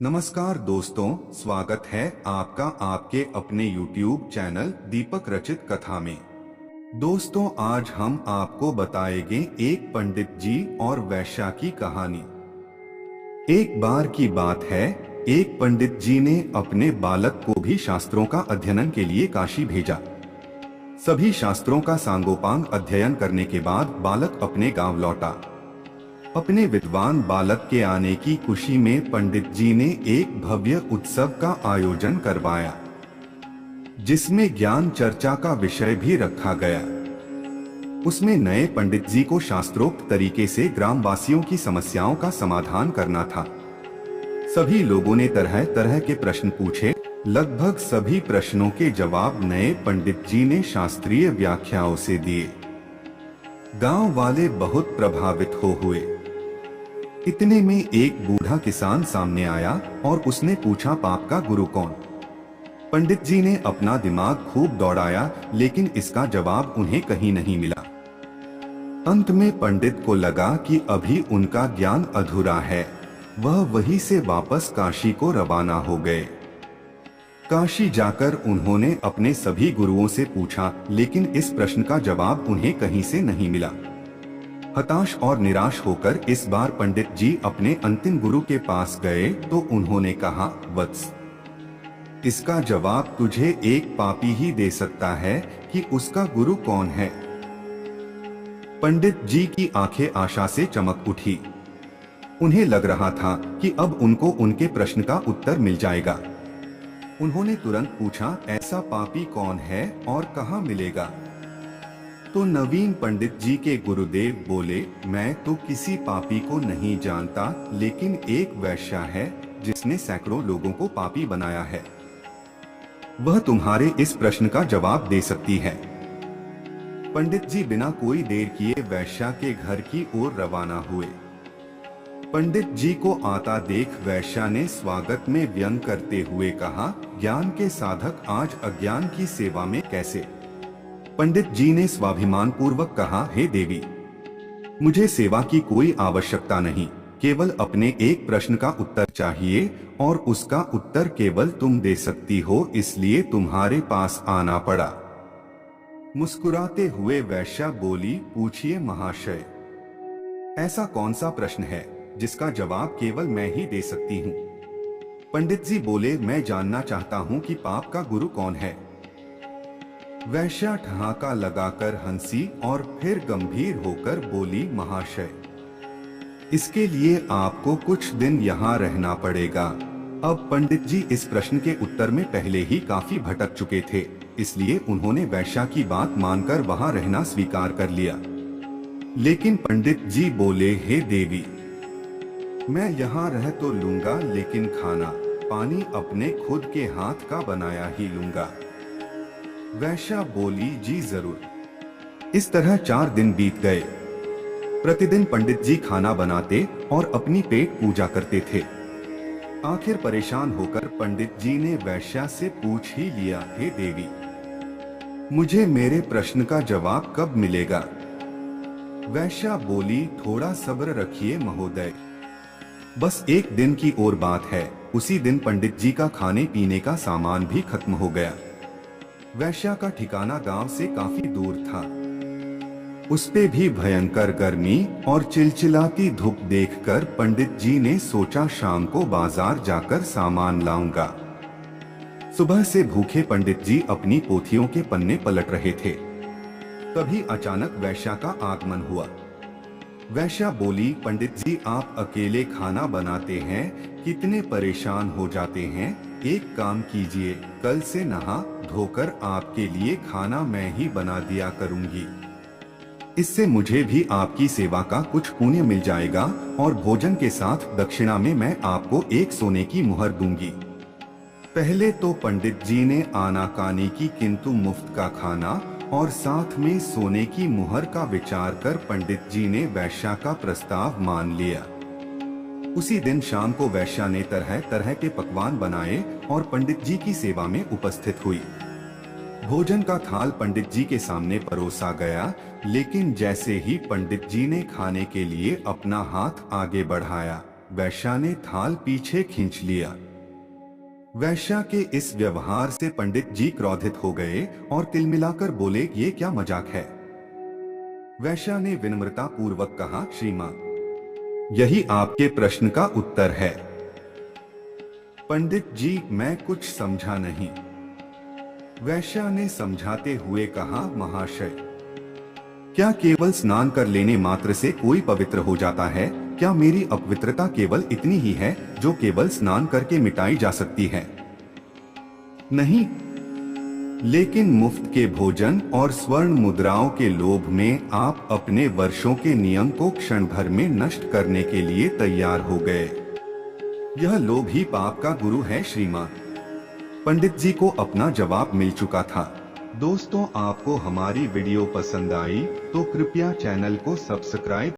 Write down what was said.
नमस्कार दोस्तों, स्वागत है आपका आपके अपने YouTube चैनल दीपक रचित कथा में। दोस्तों, आज हम आपको बताएंगे एक पंडित जी और वैश्या की कहानी। एक बार की बात है, एक पंडित जी ने अपने बालक को भी शास्त्रों का अध्ययन के लिए काशी भेजा। सभी शास्त्रों का सांगोपांग अध्ययन करने के बाद बालक अपने गांव लौटा। अपने विद्वान बालक के आने की खुशी में पंडित जी ने एक भव्य उत्सव का आयोजन करवाया, जिसमें ज्ञान चर्चा का विषय भी रखा गया। उसमें नए पंडित जी को शास्त्रोक्त तरीके से ग्रामवासियों की समस्याओं का समाधान करना था। सभी लोगों ने तरह तरह के प्रश्न पूछे। लगभग सभी प्रश्नों के जवाब नए पंडित जी ने शास्त्रीय व्याख्याओं से दिए। गांव वाले बहुत प्रभावित हुए। इतने में एक बूढ़ा किसान सामने आया और उसने पूछा, पाप का गुरु कौन? पंडित जी ने अपना दिमाग खूब दौड़ाया, लेकिन इसका जवाब उन्हें कहीं नहीं मिला। अंत में पंडित को लगा कि अभी उनका ज्ञान अधूरा है। वह वहीं से वापस काशी को रवाना हो गए। काशी जाकर उन्होंने अपने सभी गुरुओं से पूछा, लेकिन इस प्रश्न का जवाब उन्हें कहीं से नहीं मिला। हताश और निराश होकर इस बार पंडित जी अपने अंतिम गुरु के पास गए तो उन्होंने कहा, वत्स, इसका जवाब तुझे एक पापी ही दे सकता है कि उसका गुरु कौन है। पंडित जी की आंखें आशा से चमक उठी। उन्हें लग रहा था कि अब उनको उनके प्रश्न का उत्तर मिल जाएगा। उन्होंने तुरंत पूछा, ऐसा पापी कौन है और कहाँ मिलेगा? तो नवीन पंडित जी के गुरुदेव बोले, मैं तो किसी पापी को नहीं जानता, लेकिन एक वैश्या है जिसने सैकड़ों लोगों को पापी बनाया है। वह तुम्हारे इस प्रश्न का जवाब दे सकती है। पंडित जी बिना कोई देर किए वैश्या के घर की ओर रवाना हुए। पंडित जी को आता देख वैश्या ने स्वागत में व्यंग करते हुए कहा, ज्ञान के साधक आज अज्ञान की सेवा में कैसे? पंडित जी ने स्वाभिमान पूर्वक कहा, हे देवी, मुझे सेवा की कोई आवश्यकता नहीं, केवल अपने एक प्रश्न का उत्तर चाहिए और उसका उत्तर केवल तुम दे सकती हो, इसलिए तुम्हारे पास आना पड़ा। मुस्कुराते हुए वैश्या बोली, पूछिए महाशय, ऐसा कौन सा प्रश्न है जिसका जवाब केवल मैं ही दे सकती हूँ? पंडित जी बोले, मैं जानना चाहता हूँ कि पाप का गुरु कौन है। वैश्या ठहाका लगाकर हंसी और फिर गंभीर होकर बोली, महाशय, इसके लिए आपको कुछ दिन यहाँ रहना पड़ेगा। अब पंडित जी इस प्रश्न के उत्तर में पहले ही काफी भटक चुके थे, इसलिए उन्होंने वैश्या की बात मानकर वहाँ रहना स्वीकार कर लिया। लेकिन पंडित जी बोले, हे देवी, मैं यहाँ रह तो लूंगा, लेकिन खाना पानी अपने खुद के हाथ का बनाया ही लूंगा। वैश्या बोली, जी जरूर। इस तरह 4 दिन बीत गए। प्रतिदिन पंडित जी खाना बनाते और अपनी पेट पूजा करते थे। आखिर परेशान होकर पंडित जी ने वैश्या से पूछ ही लिया, हे देवी, मुझे मेरे प्रश्न का जवाब कब मिलेगा? वैश्या बोली, थोड़ा सब्र रखिए महोदय, बस एक दिन की और बात है। उसी दिन पंडित जी का खाने पीने का सामान भी खत्म हो गया। वैश्या का ठिकाना गांव से काफी दूर था। उस पे भी भयंकर गर्मी और चिलचिलाती धूप देखकर पंडित जी ने सोचा, शाम को बाजार जाकर सामान लाऊंगा। सुबह से भूखे पंडित जी अपनी पोथियों के पन्ने पलट रहे थे। तभी अचानक वैश्या का आगमन हुआ। वैश्या बोली, पंडित जी आप अकेले खाना बनाते हैं, कितने परेशान हो जाते हैं। एक काम कीजिए, कल से नहा धोकर आपके लिए खाना मैं ही बना दिया करूंगी। इससे मुझे भी आपकी सेवा का कुछ पुण्य मिल जाएगा और भोजन के साथ दक्षिणा में मैं आपको एक सोने की मुहर दूंगी। पहले तो पंडित जी ने आनाकानी की, किंतु मुफ्त का खाना और साथ में सोने की मुहर का विचार कर पंडित जी ने वैश्या का प्रस्ताव मान लिया। उसी दिन शाम को वैश्या ने तरह तरह के पकवान बनाए और पंडित जी की सेवा में उपस्थित हुई। भोजन का थाल पंडित जी के सामने परोसा गया, लेकिन जैसे ही पंडित जी ने खाने के लिए अपना हाथ आगे बढ़ाया, वैश्या ने थाल पीछे खींच लिया। वैश्या के इस व्यवहार से पंडित जी क्रोधित हो गए और तिलमिलाकर बोले, ये क्या मजाक है। वैश्या ने विनम्रता पूर्वक कहा, श्रीमान, यही आपके प्रश्न का उत्तर है। पंडित जी, मैं कुछ समझा नहीं। वैश्या ने समझाते हुए कहा, महाशय, क्या केवल स्नान कर लेने मात्र से कोई पवित्र हो जाता है? क्या मेरी अपवित्रता केवल इतनी ही है जो केवल स्नान करके मिटाई जा सकती है? नहीं, लेकिन मुफ्त के भोजन और स्वर्ण मुद्राओं के लोभ में आप अपने वर्षों के नियम को क्षण भर में नष्ट करने के लिए तैयार हो गए। यह लोभ ही पाप का गुरु है श्रीमान। पंडित जी को अपना जवाब मिल चुका था। दोस्तों, आपको हमारी वीडियो पसंद आई तो कृपया चैनल को सब्सक्राइब